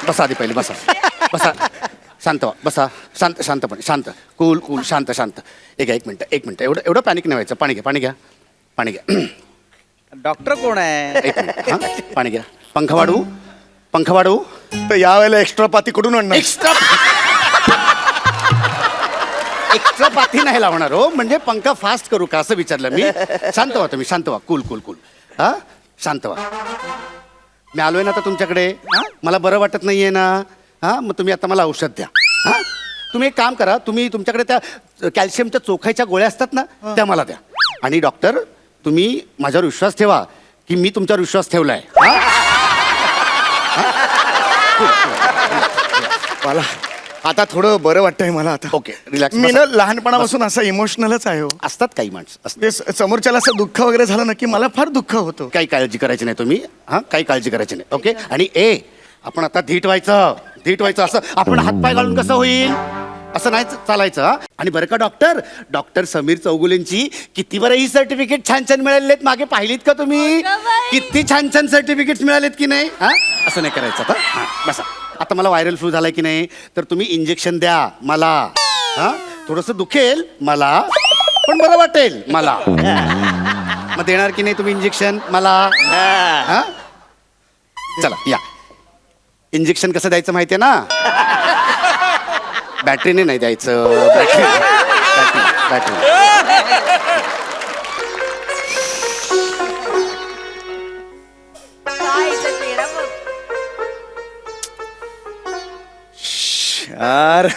बसा आधी पहिले बसा बसा शांत व्हा बसा शांत शांतपणे शांत कूल कूल शांत शांत एक मिनटं एवढं एवढं पॅनिक नाही व्हायचं पाणी घ्या पाणी घ्या डॉक्टर कोण आहे? एक मिनिट हां पाणी घ्या पंख वाढवू तर यावेळेला एक्स्ट्रा पाती कुठून आणणार? एक्स्ट्रा पाथी नाही लावणार हो म्हणजे पंखा फास्ट करू का असं विचारलं मी शांत व्हा तुम्ही शांत व्हा कूल हा शांत व्हा मी आलोय ना आता तुमच्याकडे मला बरं वाटत नाहीये ना हा मग तुम्ही आता मला औषध द्या हा तुम्ही एक काम करा तुम्ही तुमच्याकडे त्या कॅल्शियमच्या चोखायच्या गोळ्या असतात ना त्या मला द्या आणि डॉक्टर तुम्ही माझ्यावर विश्वास ठेवा की मी तुमच्यावर विश्वास ठेवलाय मला आता थोडं बरं वाटतंय मला आता. ओके रिलॅक्स मी ना लहानपणापासून असा इमोशनलच आहे हो. असतात काही माणसं असतात ते समोरच्याला असं दुःख वगैरे झालं ना की मला फार दुःख होतं. काही काळजी करायची नाही तुम्ही हां काही काळजी करायची नाही ओके आणि आपण आता धीट व्हायचं असं आपण हातपाय घालून कसं होईल असं नाही चालायचं हा आणि बरं का डॉक्टर समीर चौगुलेंची किती बरं ही सर्टिफिकेट छान छान मिळालेत मागे पाहिलीत का तुम्ही किती छान छान सर्टिफिकेट्स मिळालेत की नाही हा असं नाही करायचं आता हां बसा आता मला व्हायरल फ्लू झालाय की नाही तर तुम्ही इंजेक्शन द्या मला हा थोडंसं दुखेल मला पण बरं वाटेल मला मग देणार की नाही तुम्ही इंजेक्शन मला हा चला या इंजेक्शन कसं द्यायचं माहितीये ना बॅटरीने नाही द्यायचं बॅटरी यार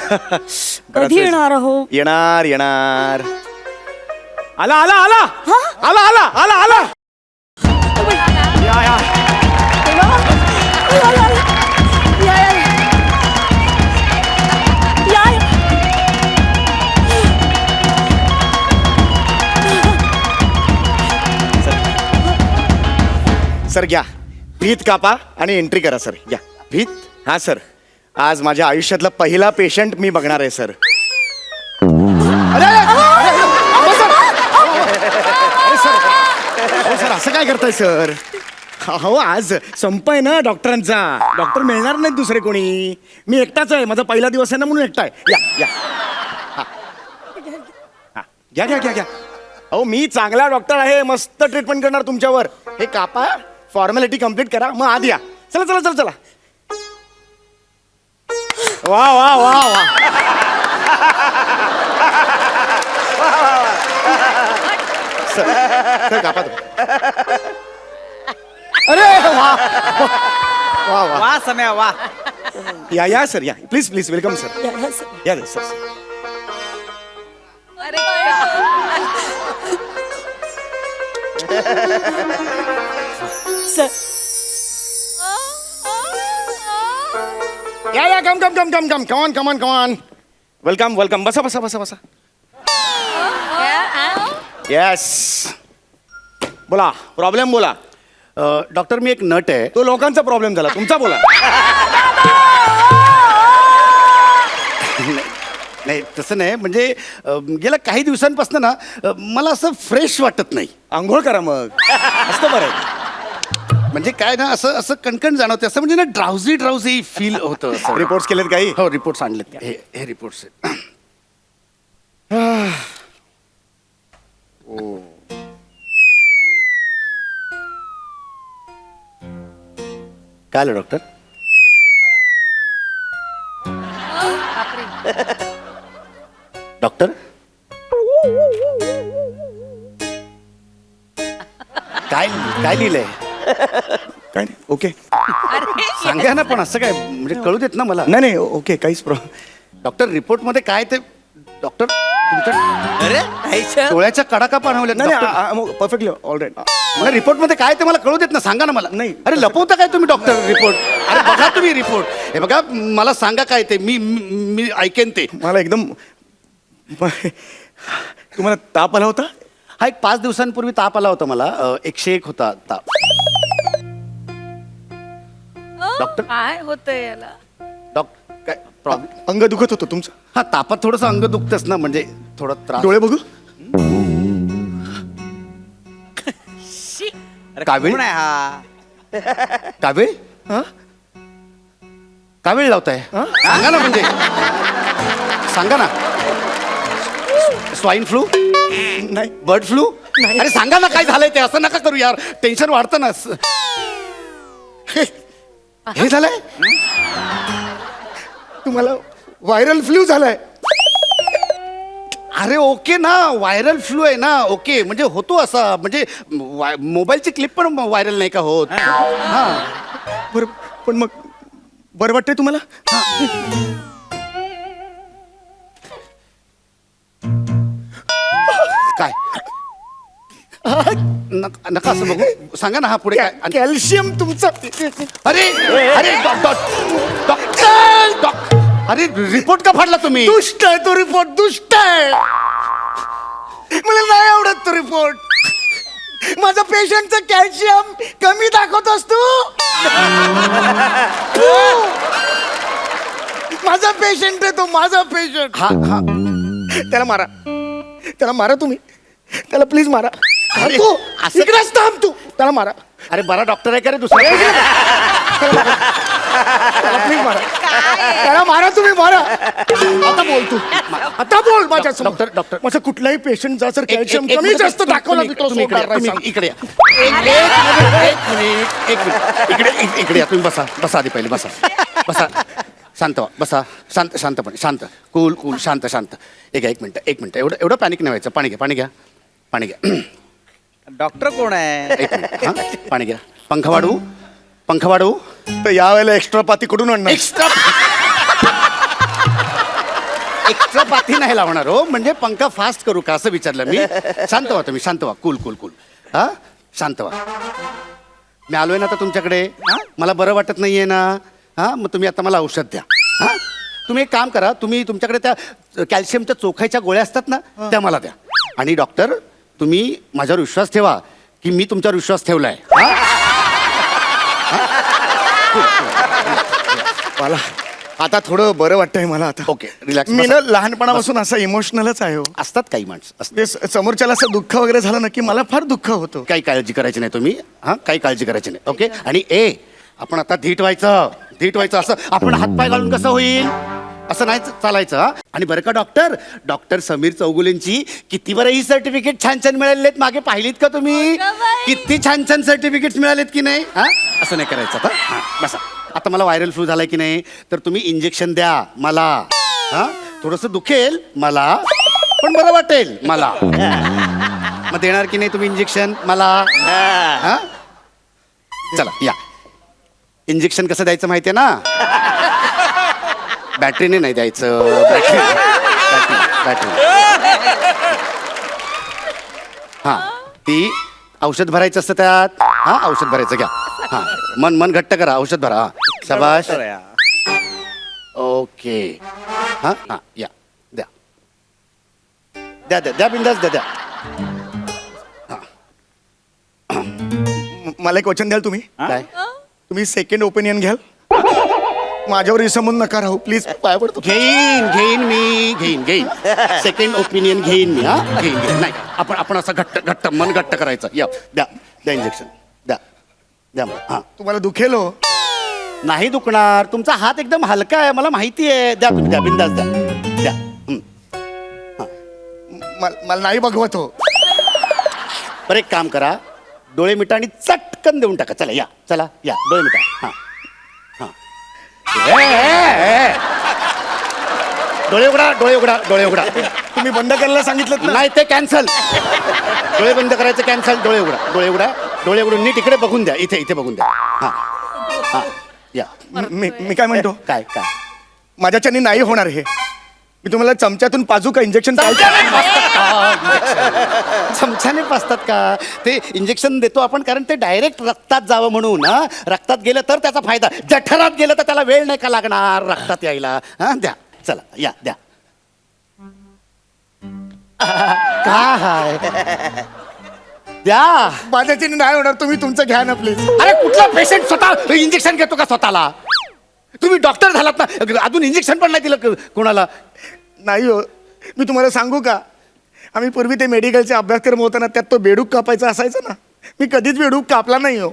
कधी येणार हो? येणार आला या सर घ्या भीत कापा आणि एंट्री करा सर घ्या भीत हा सर आज माझ्या आयुष्यातला पहिला पेशंट मी बघणार आहे सर. सर असं काय करताय सर? हो आज संप आहे ना डॉक्टरांचा डॉक्टर मिळणार नाहीत दुसरे कोणी मी एकटाच आहे माझा पहिला दिवस आहे ना म्हणून एकटा आहे या घ्या अहो मी चांगला डॉक्टर आहे मस्त ट्रीटमेंट करणार तुमच्यावर हे कापा फॉर्मॅलिटी कम्प्लीट करा मग आत या चला वा सर कापा अरे वा वा सम्या वा. या सर या प्लीज वेलकम सर या सर या कम ऑन वेलकम बसा येस बोला प्रॉब्लेम बोला. डॉक्टर मी एक नट आहे तो लोकांचा प्रॉब्लेम झाला तुमचा बोला. नाही तसं नाही म्हणजे गेल्या काही दिवसांपासून ना मला असं फ्रेश वाटत नाही. आंघोळ करा मग असतं बरं आहे. म्हणजे काय ना असं कणकण जाणवते असं म्हणजे ना ड्राउझी फील होतं असं. रिपोर्ट्स केलेत काही? हो रिपोर्ट्स आणलेत हे रिपोर्ट्स आहेत. काय आलं डॉक्टर? डॉक्टर काय लिहिलंय? काय नाही ओके सांगा ना पण असं काय म्हणजे कळू देत ना मला. नाही ओके काहीच प्रॉब्लेम. डॉक्टर रिपोर्ट मध्ये काय ते डॉक्टर तुमच्या डोळ्याच्या कडा का पाणवल्या? नाही परफेक्टली ऑल राईट. मला रिपोर्ट मध्ये काय ते मला कळू देत ना सांगा ना मला. नाही. अरे लपवता काय तुम्ही डॉक्टर रिपोर्ट? अरे बघा तुम्ही रिपोर्ट हे बघा मला सांगा काय ते मी ऐकेन ते. मला एकदम तुम्हाला ताप आला होता? हा एक 5 दिवसांपूर्वी ताप आला होता मला 101 होता ताप. डॉक्टर काय होतंय याला? डॉक्टर काय प्रॉब्लेम? अंग दुखत होतं तुमचं? हा तापात थोडंसं अंग दुखतंच ना म्हणजे थोडा त्रास. डोळे बघू. अरे कावीळ? कोण आहे हा? कावीळ? हा का वेळ लावताय सांगा ना म्हणजे सांगा ना स्वाईन फ्लू नाही बर्ड फ्लू नाही. अरे सांगा ना काय झालंय ते असं नका करू यार टेन्शन वाढतं ना हे झालंय तुम्हाला व्हायरल फ्लू झालाय. अरे ओके ना व्हायरल फ्लू आहे ना ओके म्हणजे होतो असा म्हणजे मोबाईलची क्लिप पण व्हायरल नाही का होत हा बरं पण मग बरं वाटतंय तुम्हाला? काय नका असं बघू सांगा ना हा पुढे काय कॅल्शियम तुमचं अरे अरे डॉक्टर अरे रिपोर्ट का फाडला तुम्ही दुष्ट आहे तो रिपोर्ट दुष्ट आहे. मला नाही आवडत तो रिपोर्ट. माझा पेशंटचं कॅल्शियम कमी दाखवतोस तू. माझा पेशंट आहे तो माझा पेशंट. हा हा त्याला मारा त्याला मारा तुम्ही त्याला प्लीज मारा. अरे, तू असं- इकडेच थांब तू त्याला मारा अरे बरा डॉक्टर आहे का रे दुसरा त्याला प्लीज मारा त्याला मारा तुम्ही मारा. आता बोल तू आता बोल माझ्या डॉक्टर. माझं कुठलाही पेशंट जर कॅल्शियम एक कमी मिनिट, जास्त दाखवला तुम्ही- मी तो तुम्ही इकडे सोडणार नाही, तुम्ही सांग. इकडे एक मिनिट इकडे या, तुम्ही बसा बसा आधी पहिले बसा बसा शांत व्हा बसा शांत शांतपणे शांत कूल कूल शांत शांत एक मिनिट एवढं पॅनिक नाही व्हायचं पाणी घ्या डॉक्टर कोण आहे एक मिनिट हा पाणी घ्या पंखा वाढवू तर यावेळेला एक्स्ट्रा पाती कुठून आणणार? एक्स्ट्रा पाथी नाही लावणार हो म्हणजे पंखा फास्ट करू का असं विचारलं मी शांत व्हा तुम्ही शांत व्हा कूल हा शांत व्हा मी आलोय ना आता तुमच्याकडे मला बरं वाटत नाहीये ना हा मग तुम्ही आता मला औषध द्या हा तुम्ही एक काम करा तुम्ही तुमच्याकडे त्या कॅल्शियमच्या चोखायच्या गोळ्या असतात ना त्या मला द्या आणि डॉक्टर तुम्ही माझ्यावर विश्वास ठेवा की मी तुमच्यावर विश्वास ठेवलाय मला आता थोडं बरं वाटतंय मला आता. ओके रिलॅक्स मी ना लहानपणापासून असा इमोशनलच आहे हो. असतात काही माणसं असतात. ते समोरच्याला असं दुःख वगैरे झालं ना की मला फार दुःख होतं. काही काळजी करायची नाही तुम्ही हा काही काळजी करायची नाही ओके आणि आपण आता धीट व्हायचं असं आपण हातपाय घालून कसं होईल असं नाही चालायचं हा आणि बरं का डॉक्टर समीर चौगुलेंची किती बरं ही सर्टिफिकेट छान छान मिळालेत मागे पाहिलीत का तुम्ही किती छान छान सर्टिफिकेट मिळालेत की नाही हा असं नाही करायचं आता हा बसा आता मला व्हायरल फ्लू झालाय की नाही तर तुम्ही इंजेक्शन द्या मला हा थोडंसं दुखेल मला पण बरं वाटेल मला मग देणार की नाही तुम्ही इंजेक्शन मला हा चला या इंजेक्शन कसं द्यायचं माहितीये ना बॅटरीने नाही द्यायचं बॅटरी हा ती औषध भरायचं असतं त्यात हा औषध भरायचं घ्या हा मन घट्ट करा औषध भरा हा शाबाश ओके हा हा या द्या बिंदास द्या मला एक वचन द्याल तुम्ही? काय तुम्ही सेकंड ओपिनियन घ्याल माझ्यावर विसंबून नका राहू प्लीज पाया पडतो. घेईन सेकंड ओपिनियन घेईन मी हा घेईन नाही आपण असं घट्ट मन घट्ट करायचं या द्या इंजेक्शन द्या मला हा तुम्हाला दुखेल हो. नाही दुखणार तुमचा हात एकदम हलका आहे मला माहिती आहे द्या तुम्ही द्या बिंदास द्या मला नाही बघवत हो. बरं एक काम करा डोळे मिटा आणि चटकन देऊन टाका चला या डोळे मिटा हा हा डोळे उघडा तुम्ही बंद करायला सांगितलं ना. नाही ते कॅन्सल डोळे बंद करायचं कॅन्सल डोळे उघडून नीट इकडे बघून द्या इथे बघून द्या हा या मी काय म्हणतो काय माझ्याच्यानी नाही होणार हे. मी तुम्हाला चमच्यातून पाजू का इंजेक्शन? चमच्याने पाजतात का ते इंजेक्शन देतो आपण कारण ते डायरेक्ट रक्तात जावं म्हणून हा रक्तात गेलं तर त्याचा फायदा जठरात गेलं तर त्याला वेळ नाही का लागणार रक्तात यायला हा द्या चला या द्या काय द्या माझ्याच्यानी नाही होणार तुम्ही तुमचं घ्या ना प्लीज. अरे कुठला पेशंट स्वतः इंजेक्शन घेतो का स्वतःला तुम्ही डॉक्टर झालात ना अजून इंजेक्शन पण नाही दिलं कोणाला नाही हो मी तुम्हाला सांगू का आम्ही पूर्वी ते मेडिकलचे अभ्यासक्रम होता ना त्यात तो बेडूक कापायचा असायचा ना मी कधीच बेडूक कापला नाही हो.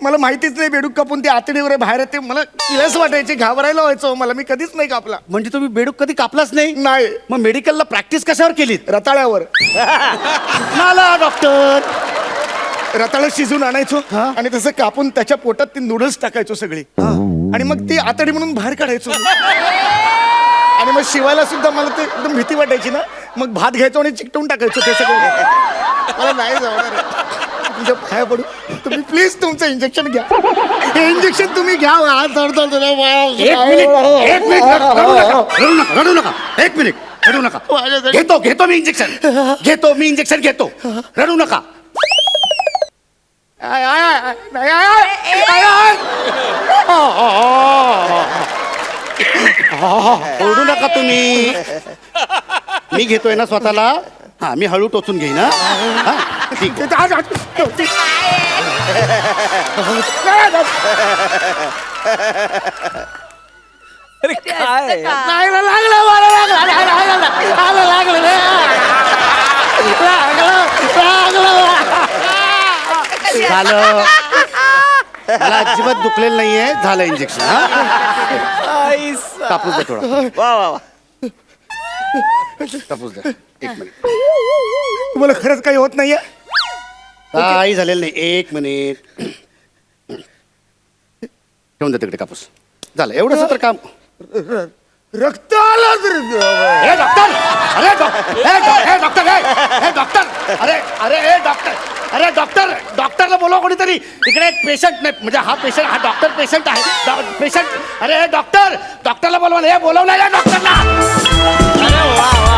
मला माहितीच नाही बेडूक कापून ते आतडीवर बाहेर येते. मला किळस वाटायची, घाबरायला व्हायचं. मला मी कधीच नाही कापला. म्हणजे तुम्ही बेडूक कधी कापलाच नाही? नाही. मग मेडिकलला प्रॅक्टिस कशावर केलीत? रताळ्यावर. नाला डॉक्टर. रताळं शिजून आणायचो हा. आणि तसं कापून त्याच्या पोटात ते नूडल्स टाकायचो सगळी आणि मग ती आतडी म्हणून बाहेर काढायचो. आणि मग शिवायला सुद्धा मला ते एकदम भीती वाटायची ना. मग भात घ्यायचो आणि चिकटवून टाकायचो ते सगळं. मला नाही जमणार. तुमच्या पाया पडू, तुम्ही प्लीज तुमचं इंजेक्शन घ्या. हे इंजेक्शन तुम्ही घ्या. एक मिनिट रडू नका. एक मिनिट रडू नका. घेतो मी इंजेक्शन घेतो. रडू नका. ओरडू नका तुम्ही. मी घेतोय ना स्वतःला. हा, मी हळू टोचून घेईन. हा ठीक आहे. अरे काय झालं. मला अजिबात दुखलेलं नाहीये. झालं इंजेक्शन. कापूस द्या थोडा. वा वा वा. कापूस द्या. एक मिनिट. तुम्हाला खरंच काही होत नाहीये? काही झालेलं नाही. एक मिनिट. ठेवून द्या तिकडे कापूस. झालं एवढंच तर काम. रक्त आलं तर हे डॉक्टर. अरे डॉक्टर. अरे डॉक्टर. डॉक्टरला बोलवा कोणीतरी. इकडे एक पेशंट नाही, म्हणजे हा पेशंट, हा डॉक्टर पेशंट आहे. पेशंट. अरे डॉक्टरला बोलवा. हे बोलवलं डॉक्टरला. अरे वा वा